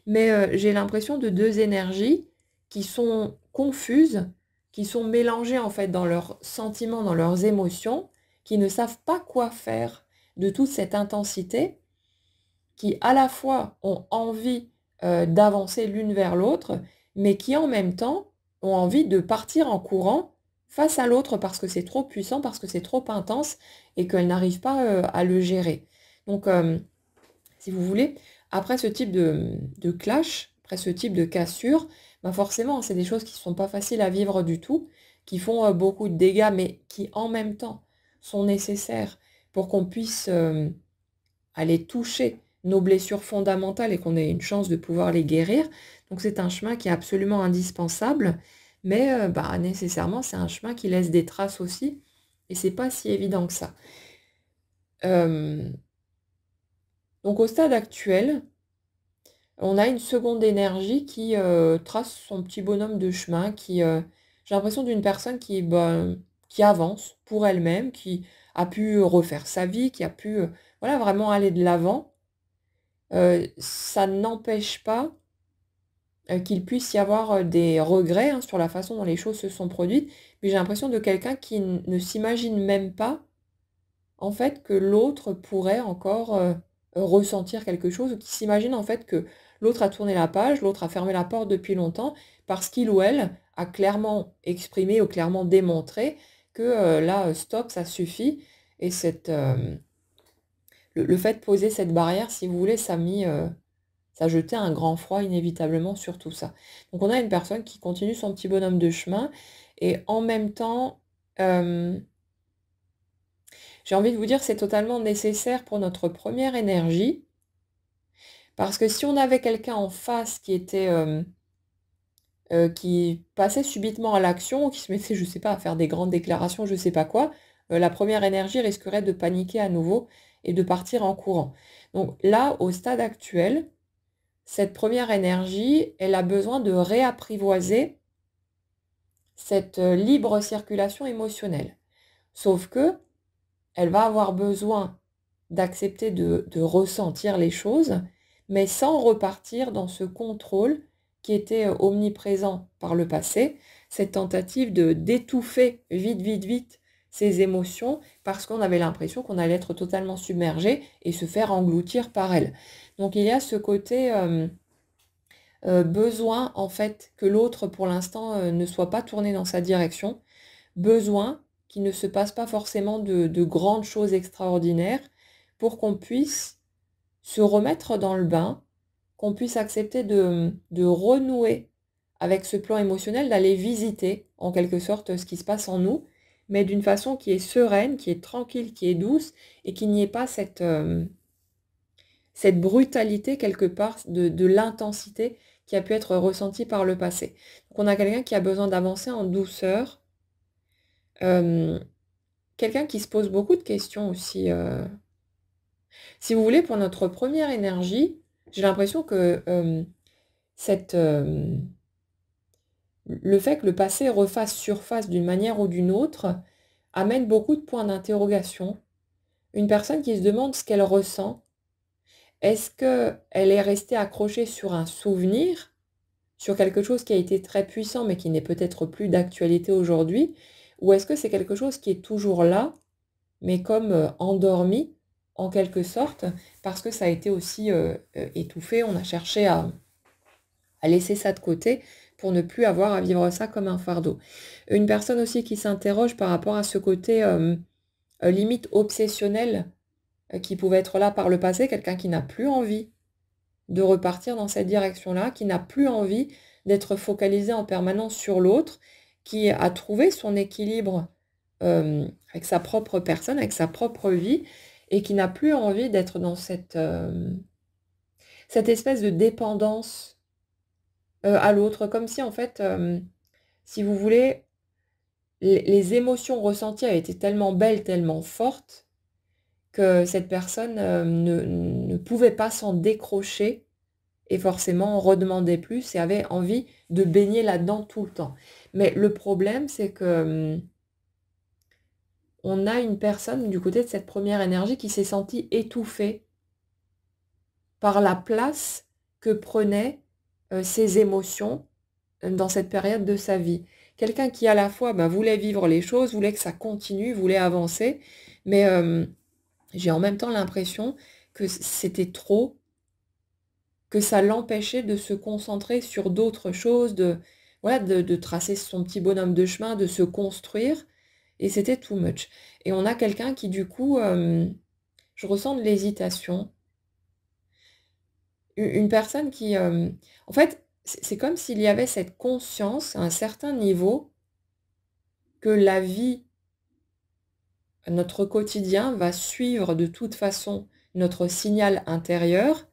mais j'ai l'impression de 2 énergies qui sont confuses, qui sont mélangées en fait dans leurs sentiments, dans leurs émotions, qui ne savent pas quoi faire de toute cette intensité, qui à la fois ont envie, d'avancer l'une vers l'autre, mais qui en même temps ont envie de partir en courant face à l'autre parce que c'est trop puissant, parce que c'est trop intense et qu'elles n'arrivent pas, à le gérer. Donc, si vous voulez, après ce type de clash, après ce type de cassure, forcément, c'est des choses qui ne sont pas faciles à vivre du tout, qui font, beaucoup de dégâts, mais qui en même temps sont nécessaires pour qu'on puisse, aller toucher nos blessures fondamentales et qu'on ait une chance de pouvoir les guérir. Donc c'est un chemin qui est absolument indispensable, mais nécessairement, c'est un chemin qui laisse des traces aussi et c'est pas si évident que ça. Hem, donc au stade actuel, on a une seconde énergie qui, trace son petit bonhomme de chemin, j'ai l'impression d'une personne qui avance pour elle-même, qui a pu refaire sa vie, qui a pu, voilà, vraiment aller de l'avant. Ça n'empêche pas, qu'il puisse y avoir, des regrets, hein, sur la façon dont les choses se sont produites, mais j'ai l'impression de quelqu'un qui ne s'imagine même pas, en fait, que l'autre pourrait encore, ressentir quelque chose ou qui s'imagine, en fait, que l'autre a tourné la page, l'autre a fermé la porte depuis longtemps parce qu'il ou elle a clairement exprimé ou clairement démontré que, là, stop, ça suffit et le fait de poser cette barrière, si vous voulez, ça jetait un grand froid inévitablement sur tout ça. Donc on a une personne qui continue son petit bonhomme de chemin et en même temps, hem, j'ai envie de vous dire, c'est totalement nécessaire pour notre première énergie. Parce que si on avait quelqu'un en face qui passait subitement à l'action, ou qui se mettait, je sais pas, à faire des grandes déclarations, je sais pas quoi, la première énergie risquerait de paniquer à nouveau et de partir en courant. Donc là, au stade actuel, cette première énergie, elle a besoin de réapprivoiser cette, libre circulation émotionnelle. Sauf que elle va avoir besoin d'accepter de ressentir les choses, mais sans repartir dans ce contrôle qui était, omniprésent par le passé. cette tentative de d'étouffer vite, vite, vite ses émotions parce qu'on avait l'impression qu'on allait être totalement submergé et se faire engloutir par elles. Donc il y a ce côté besoin en fait que l'autre pour l'instant ne soit pas tourné dans sa direction, besoin qu'il ne se passe pas forcément de grandes choses extraordinaires pour qu'on puisse se remettre dans le bain, qu'on puisse accepter de renouer avec ce plan émotionnel, d'aller visiter en quelque sorte ce qui se passe en nous, mais d'une façon qui est sereine, qui est tranquille, qui est douce, et qu'il n'y ait pas cette brutalité quelque part de l'intensité qui a pu être ressentie par le passé. Donc on a quelqu'un qui a besoin d'avancer en douceur, quelqu'un qui se pose beaucoup de questions aussi. Si vous voulez, pour notre première énergie, j'ai l'impression que cette, le fait que le passé refasse surface d'une manière ou d'une autre amène beaucoup de points d'interrogation. Une personne qui se demande ce qu'elle ressent. Est-ce qu'elle est restée accrochée sur un souvenir, sur quelque chose qui a été très puissant mais qui n'est peut-être plus d'actualité aujourd'hui? Ou est-ce que c'est quelque chose qui est toujours là, mais comme endormi en quelque sorte, parce que ça a été aussi étouffé, on a cherché à laisser ça de côté pour ne plus avoir à vivre ça comme un fardeau. Une personne aussi qui s'interroge par rapport à ce côté limite obsessionnel qui pouvait être là par le passé, quelqu'un qui n'a plus envie de repartir dans cette direction-là, qui n'a plus envie d'être focalisé en permanence sur l'autre, qui a trouvé son équilibre avec sa propre personne, avec sa propre vie, et qui n'a plus envie d'être dans cette espèce de dépendance à l'autre, comme si en fait, si vous voulez, les émotions ressenties avaient été tellement belles, tellement fortes, que cette personne ne pouvait pas s'en décrocher et forcément redemandait plus et avait envie de baigner là-dedans tout le temps. Mais le problème, c'est que on a une personne du côté de cette première énergie qui s'est sentie étouffée par la place que prenaient ses émotions dans cette période de sa vie. Quelqu'un qui à la fois voulait vivre les choses, voulait que ça continue, voulait avancer, mais j'ai en même temps l'impression que c'était trop, que ça l'empêchait de se concentrer sur d'autres choses, voilà, de tracer son petit bonhomme de chemin, de se construire, et c'était too much. Et on a quelqu'un qui du coup, je ressens de l'hésitation, une personne qui, en fait, c'est comme s'il y avait cette conscience à un certain niveau que la vie, notre quotidien va suivre de toute façon notre signal intérieur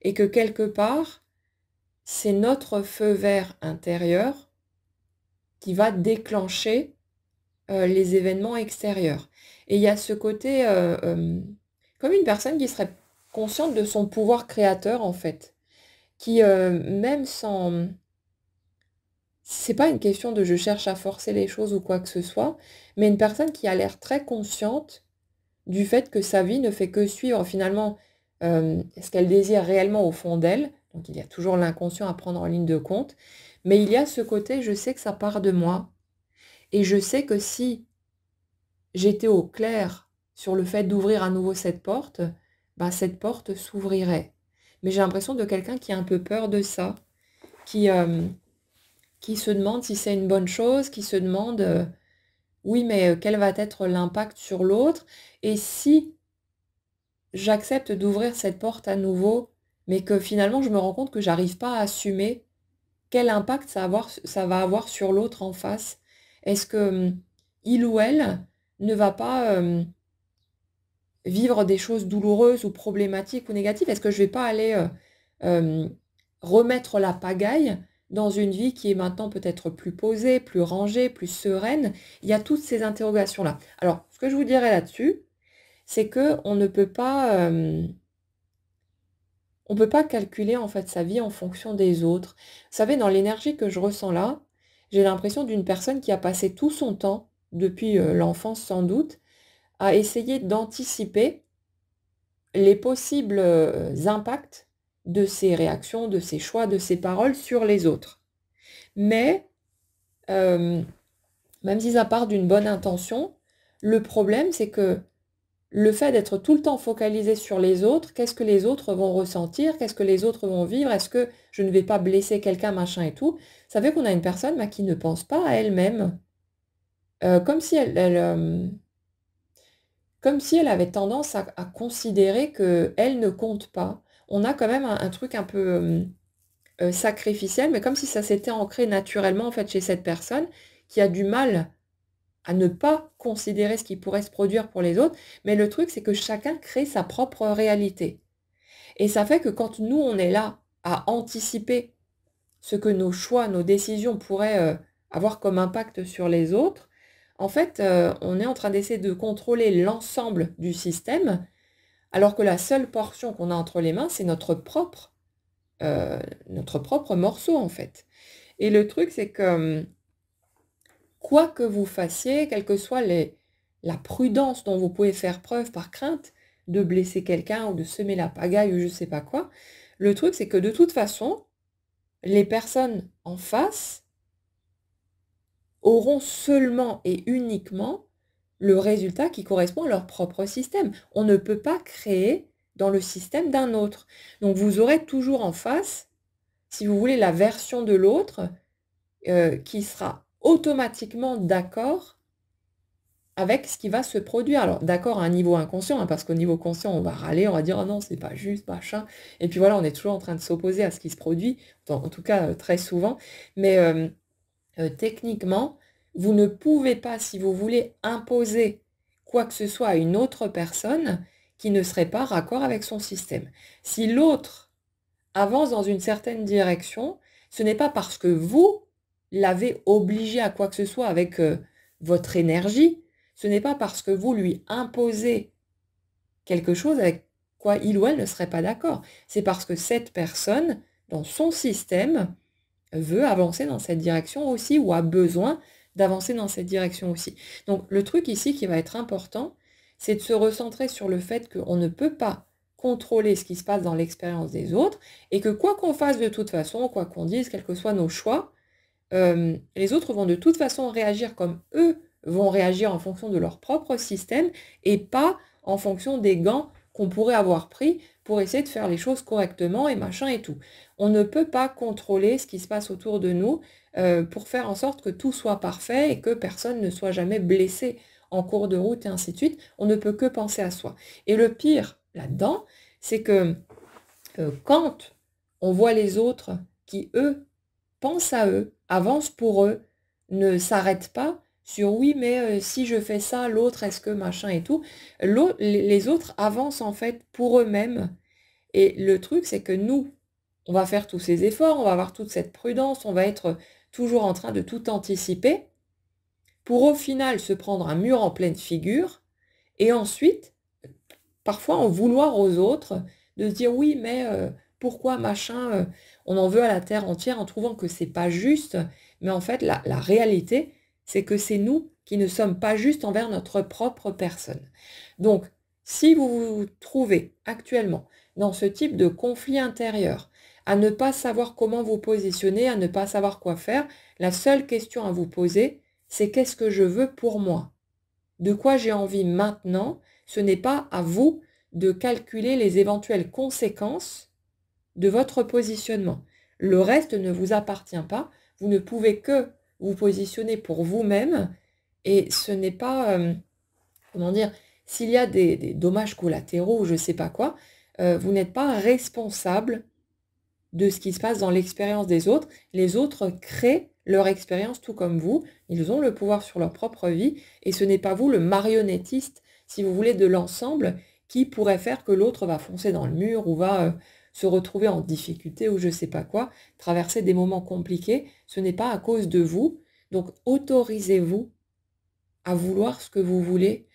et que quelque part, c'est notre feu vert intérieur qui va déclencher les événements extérieurs. Et il y a ce côté, comme une personne qui serait consciente de son pouvoir créateur en fait, qui même sans... C'est pas une question de je cherche à forcer les choses ou quoi que ce soit, mais une personne qui a l'air très consciente du fait que sa vie ne fait que suivre finalement ce qu'elle désire réellement au fond d'elle. Donc il y a toujours l'inconscient à prendre en ligne de compte, mais il y a ce côté, je sais que ça part de moi, et je sais que si j'étais au clair sur le fait d'ouvrir à nouveau cette porte s'ouvrirait. Mais j'ai l'impression de quelqu'un qui a un peu peur de ça, qui, qui se demande si c'est une bonne chose, qui se demande, oui, mais quel va être l'impact sur l'autre, et si j'accepte d'ouvrir cette porte à nouveau, mais que finalement je me rends compte que j'arrive pas à assumer quel impact ça va avoir sur l'autre en face. Est-ce que il ou elle ne va pas vivre des choses douloureuses ou problématiques ou négatives? Est-ce que je vais pas aller remettre la pagaille dans une vie qui est maintenant peut-être plus posée, plus rangée, plus sereine? Il y a toutes ces interrogations-là. Alors, ce que je vous dirais là-dessus, c'est que on peut pas calculer en fait sa vie en fonction des autres. Vous savez, dans l'énergie que je ressens là, j'ai l'impression d'une personne qui a passé tout son temps, depuis l'enfance sans doute, à essayer d'anticiper les possibles impacts de ses réactions, de ses choix, de ses paroles sur les autres. Mais même si ça part d'une bonne intention, le problème, c'est que le fait d'être tout le temps focalisé sur les autres, qu'est-ce que les autres vont ressentir, qu'est-ce que les autres vont vivre, est-ce que je ne vais pas blesser quelqu'un, machin et tout, ça fait qu'on a une personne qui ne pense pas à elle-même, comme si comme si elle avait tendance à considérer qu'elle ne compte pas. On a quand même un truc un peu sacrificiel, mais comme si ça s'était ancré naturellement en fait chez cette personne qui a du mal à ne pas considérer ce qui pourrait se produire pour les autres. Mais le truc, c'est que chacun crée sa propre réalité. Et ça fait que quand nous, on est là à anticiper ce que nos choix, nos décisions pourraient avoir comme impact sur les autres, en fait, on est en train d'essayer de contrôler l'ensemble du système, alors que la seule portion qu'on a entre les mains, c'est notre propre morceau, en fait. Et le truc, c'est que quoi que vous fassiez, quelle que soit la prudence dont vous pouvez faire preuve par crainte de blesser quelqu'un ou de semer la pagaille ou je sais pas quoi, le truc, c'est que de toute façon, les personnes en face auront seulement et uniquement le résultat qui correspond à leur propre système. On ne peut pas créer dans le système d'un autre. Donc vous aurez toujours en face, si vous voulez, la version de l'autre qui sera automatiquement d'accord avec ce qui va se produire. Alors d'accord à un niveau inconscient, hein, parce qu'au niveau conscient, on va râler, on va dire: «Ah non, c'est pas juste, machin», et puis voilà, on est toujours en train de s'opposer à ce qui se produit, en tout cas, très souvent. Mais techniquement, vous ne pouvez pas, si vous voulez, imposer quoi que ce soit à une autre personne qui ne serait pas raccord avec son système. Si l'autre avance dans une certaine direction, ce n'est pas parce que vous l'avez obligé à quoi que ce soit avec votre énergie, ce n'est pas parce que vous lui imposez quelque chose avec quoi il ou elle ne serait pas d'accord. C'est parce que cette personne, dans son système, veut avancer dans cette direction aussi ou a besoin d'avancer dans cette direction aussi. Donc le truc ici qui va être important, c'est de se recentrer sur le fait qu'on ne peut pas contrôler ce qui se passe dans l'expérience des autres et que quoi qu'on fasse de toute façon, quoi qu'on dise, quels que soient nos choix, les autres vont de toute façon réagir comme eux vont réagir en fonction de leur propre système et pas en fonction des gants qu'on pourrait avoir pris pour essayer de faire les choses correctement et machin et tout. On ne peut pas contrôler ce qui se passe autour de nous pour faire en sorte que tout soit parfait et que personne ne soit jamais blessé en cours de route et ainsi de suite. On ne peut que penser à soi. Et le pire là-dedans, c'est que quand on voit les autres qui, eux, pensent à eux, avancent pour eux, ne s'arrêtent pas sur oui, mais si je fais ça, l'autre, est-ce que machin et tout. Les autres avancent en fait pour eux-mêmes. Et le truc, c'est que nous, on va faire tous ces efforts, on va avoir toute cette prudence, on va être toujours en train de tout anticiper, pour au final se prendre un mur en pleine figure, et ensuite, parfois en vouloir aux autres, de se dire oui, mais pourquoi machin, on en veut à la terre entière en trouvant que c'est pas juste, mais en fait la réalité, c'est que c'est nous qui ne sommes pas justes envers notre propre personne. Donc, si vous vous trouvez actuellement dans ce type de conflit intérieur, à ne pas savoir comment vous positionner, à ne pas savoir quoi faire, la seule question à vous poser, c'est qu'est-ce que je veux pour moi? De quoi j'ai envie maintenant? Ce n'est pas à vous de calculer les éventuelles conséquences de votre positionnement. Le reste ne vous appartient pas. Vous ne pouvez que vous positionner pour vous-même et ce n'est pas, comment dire, s'il y a des dommages collatéraux ou je ne sais pas quoi, vous n'êtes pas responsable de ce qui se passe dans l'expérience des autres. Les autres créent leur expérience tout comme vous. Ils ont le pouvoir sur leur propre vie et ce n'est pas vous le marionnettiste, si vous voulez, de l'ensemble qui pourrait faire que l'autre va foncer dans le mur ou va se retrouver en difficulté ou je ne sais pas quoi, traverser des moments compliqués. Ce n'est pas à cause de vous. Donc autorisez-vous à vouloir ce que vous voulez.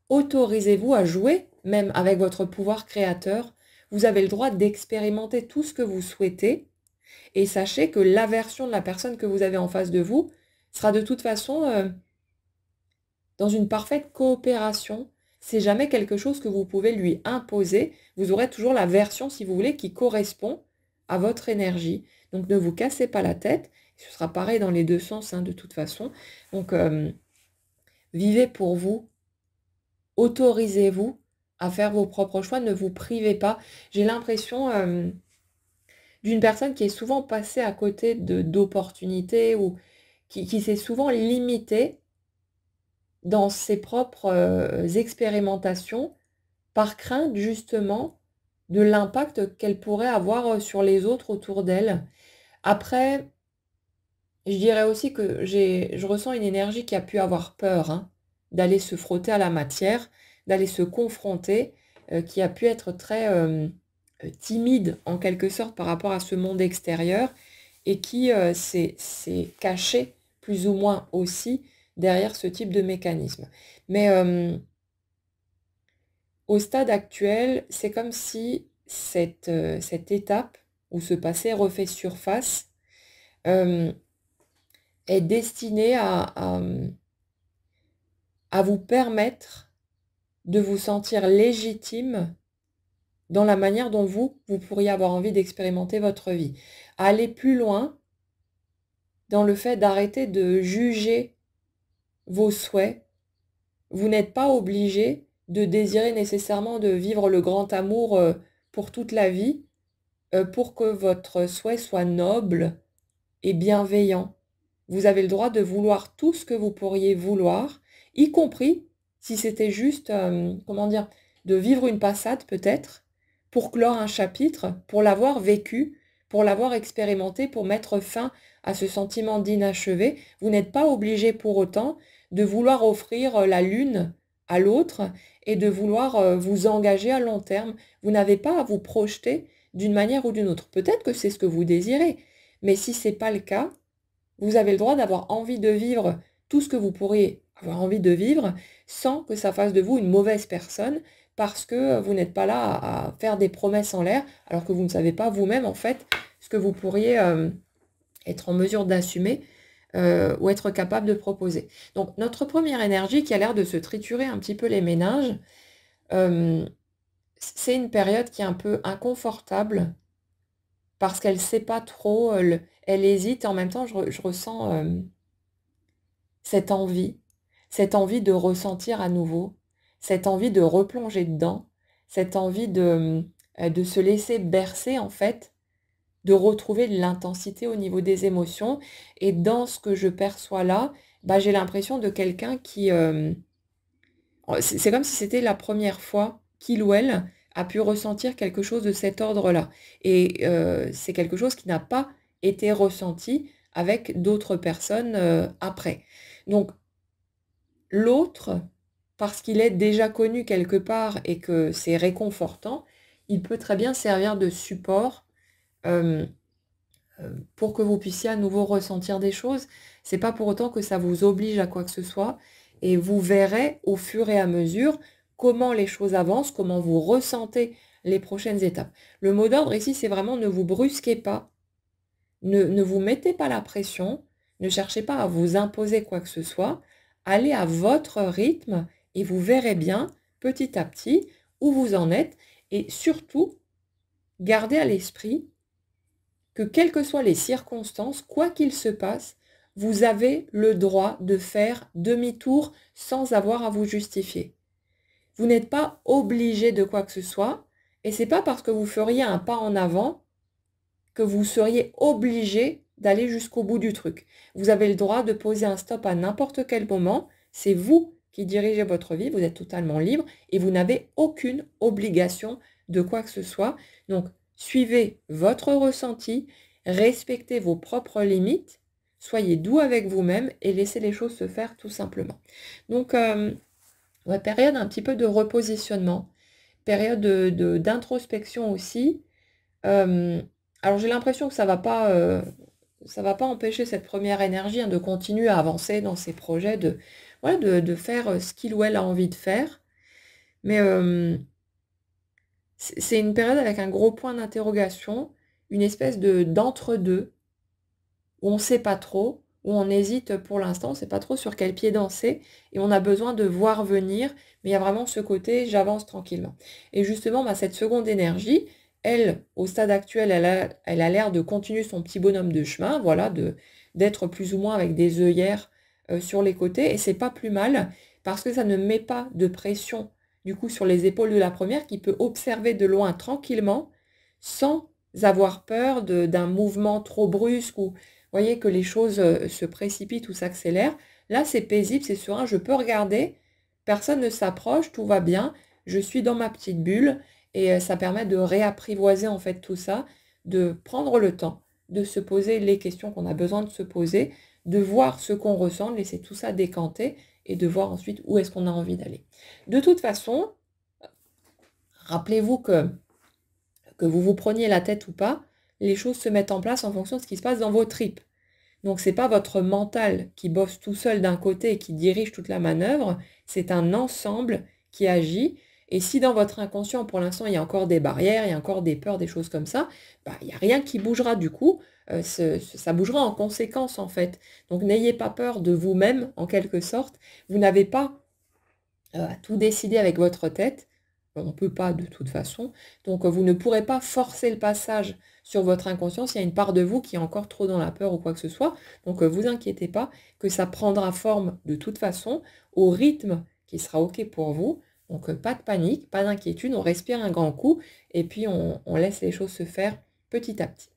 Autorisez-vous à jouer, même avec votre pouvoir créateur. Vous avez le droit d'expérimenter tout ce que vous souhaitez et sachez que la version de la personne que vous avez en face de vous sera de toute façon dans une parfaite coopération. C'est jamais quelque chose que vous pouvez lui imposer. Vous aurez toujours la version, si vous voulez, qui correspond à votre énergie. Donc ne vous cassez pas la tête Ce sera pareil dans les deux sens, hein, de toute façon. Donc, vivez pour vous, autorisez-vous à faire vos propres choix, ne vous privez pas. J'ai l'impression d'une personne qui est souvent passée à côté d'opportunités ou qui s'est souvent limitée dans ses propres expérimentations par crainte justement de l'impact qu'elle pourrait avoir sur les autres autour d'elle. Après, je dirais aussi que je ressens une énergie qui a pu avoir peur, hein, d'aller se frotter à la matière, d'aller se confronter, qui a pu être très timide en quelque sorte par rapport à ce monde extérieur et qui s'est caché plus ou moins aussi derrière ce type de mécanisme. Mais au stade actuel, c'est comme si cette étape où ce passé refait surface euh, est destinée à vous permettre de vous sentir légitime dans la manière dont vous pourriez avoir envie d'expérimenter votre vie. À aller plus loin dans le fait d'arrêter de juger vos souhaits. Vous n'êtes pas obligé de désirer nécessairement de vivre le grand amour pour toute la vie pour que votre souhait soit noble et bienveillant. Vous avez le droit de vouloir tout ce que vous pourriez vouloir, y compris si c'était juste, comment dire, de vivre une passade peut-être, pour clore un chapitre, pour l'avoir vécu, pour l'avoir expérimenté, pour mettre fin à ce sentiment d'inachevé. Vous n'êtes pas obligé pour autant de vouloir offrir la lune à l'autre et de vouloir vous engager à long terme. Vous n'avez pas à vous projeter d'une manière ou d'une autre. Peut-être que c'est ce que vous désirez, mais si ce n'est pas le cas, vous avez le droit d'avoir envie de vivre tout ce que vous pourriez avoir envie de vivre sans que ça fasse de vous une mauvaise personne parce que vous n'êtes pas là à faire des promesses en l'air alors que vous ne savez pas vous-même en fait ce que vous pourriez être en mesure d'assumer ou être capable de proposer. Donc notre première énergie qui a l'air de se triturer un petit peu les méninges, c'est une période qui est un peu inconfortable parce qu'elle ne sait pas trop, elle hésite et en même temps je ressens cette envie de ressentir à nouveau, cette envie de replonger dedans, cette envie de se laisser bercer en fait, de retrouver de l'intensité au niveau des émotions. Et dans ce que je perçois là, bah, j'ai l'impression de quelqu'un qui... c'est comme si c'était la première fois qu'il ou elle a pu ressentir quelque chose de cet ordre-là. Et c'est quelque chose qui n'a pas été ressenti avec d'autres personnes après. Donc, l'autre, parce qu'il est déjà connu quelque part et que c'est réconfortant, il peut très bien servir de support pour que vous puissiez à nouveau ressentir des choses. C'est pas pour autant que ça vous oblige à quoi que ce soit. Et vous verrez au fur et à mesure comment les choses avancent, comment vous ressentez les prochaines étapes. Le mot d'ordre ici, c'est vraiment ne vous brusquez pas, ne vous mettez pas la pression, ne cherchez pas à vous imposer quoi que ce soit. Allez à votre rythme et vous verrez bien petit à petit où vous en êtes. Et surtout, gardez à l'esprit que quelles que soient les circonstances, quoi qu'il se passe, vous avez le droit de faire demi-tour sans avoir à vous justifier. Vous n'êtes pas obligé de quoi que ce soit, et c'est pas parce que vous feriez un pas en avant que vous seriez obligé d'aller jusqu'au bout du truc. Vous avez le droit de poser un stop à n'importe quel moment, c'est vous qui dirigez votre vie, vous êtes totalement libre et vous n'avez aucune obligation de quoi que ce soit. Donc, suivez votre ressenti, respectez vos propres limites, soyez doux avec vous-même et laissez les choses se faire tout simplement. Donc, ouais, période un petit peu de repositionnement, période d'introspection aussi. Alors j'ai l'impression que ça va pas empêcher cette première énergie hein, de continuer à avancer dans ses projets, voilà, de faire ce qu'il ou elle a envie de faire. Mais c'est une période avec un gros point d'interrogation, une espèce d'entre-deux, où on ne sait pas trop, où on hésite pour l'instant, on ne sait pas trop sur quel pied danser, et on a besoin de voir venir, mais il y a vraiment ce côté j'avance tranquillement. Et justement, bah, cette seconde énergie, elle, au stade actuel, elle a l'air de continuer son petit bonhomme de chemin, voilà, d'être plus ou moins avec des œillères sur les côtés. Et c'est pas plus mal parce que ça ne met pas de pression du coup sur les épaules de la première qui peut observer de loin tranquillement sans avoir peur d'un mouvement trop brusque ou voyez que les choses se précipitent ou s'accélèrent. Là, c'est paisible, c'est serein, je peux regarder, personne ne s'approche, tout va bien, je suis dans ma petite bulle et ça permet de réapprivoiser en fait tout ça, de prendre le temps, de se poser les questions qu'on a besoin de se poser, de voir ce qu'on ressent, de laisser tout ça décanter et de voir ensuite où est-ce qu'on a envie d'aller. De toute façon, rappelez-vous que vous vous preniez la tête ou pas, les choses se mettent en place en fonction de ce qui se passe dans vos tripes. Donc, ce n'est pas votre mental qui bosse tout seul d'un côté et qui dirige toute la manœuvre, c'est un ensemble qui agit. Et si dans votre inconscient, pour l'instant, il y a encore des barrières, il y a encore des peurs, des choses comme ça, bah, il n'y a rien qui bougera du coup. Ça bougera en conséquence, en fait. Donc, n'ayez pas peur de vous-même, en quelque sorte. Vous n'avez pas à tout décider avec votre tête. On ne peut pas de toute façon. Donc, vous ne pourrez pas forcer le passage sur votre inconscience. Il y a une part de vous qui est encore trop dans la peur ou quoi que ce soit. Donc, vous inquiétez pas que ça prendra forme de toute façon au rythme qui sera OK pour vous. Donc, pas de panique, pas d'inquiétude. On respire un grand coup et puis on laisse les choses se faire petit à petit.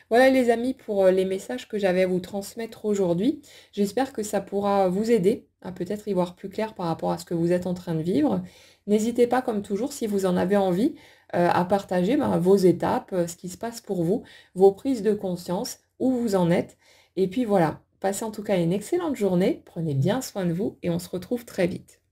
Voilà les amis pour les messages que j'avais à vous transmettre aujourd'hui. J'espère que ça pourra vous aider à peut-être y voir plus clair par rapport à ce que vous êtes en train de vivre. N'hésitez pas, comme toujours, si vous en avez envie, à partager vos étapes, ce qui se passe pour vous, vos prises de conscience, où vous en êtes. Et puis voilà, passez en tout cas une excellente journée, prenez bien soin de vous et on se retrouve très vite.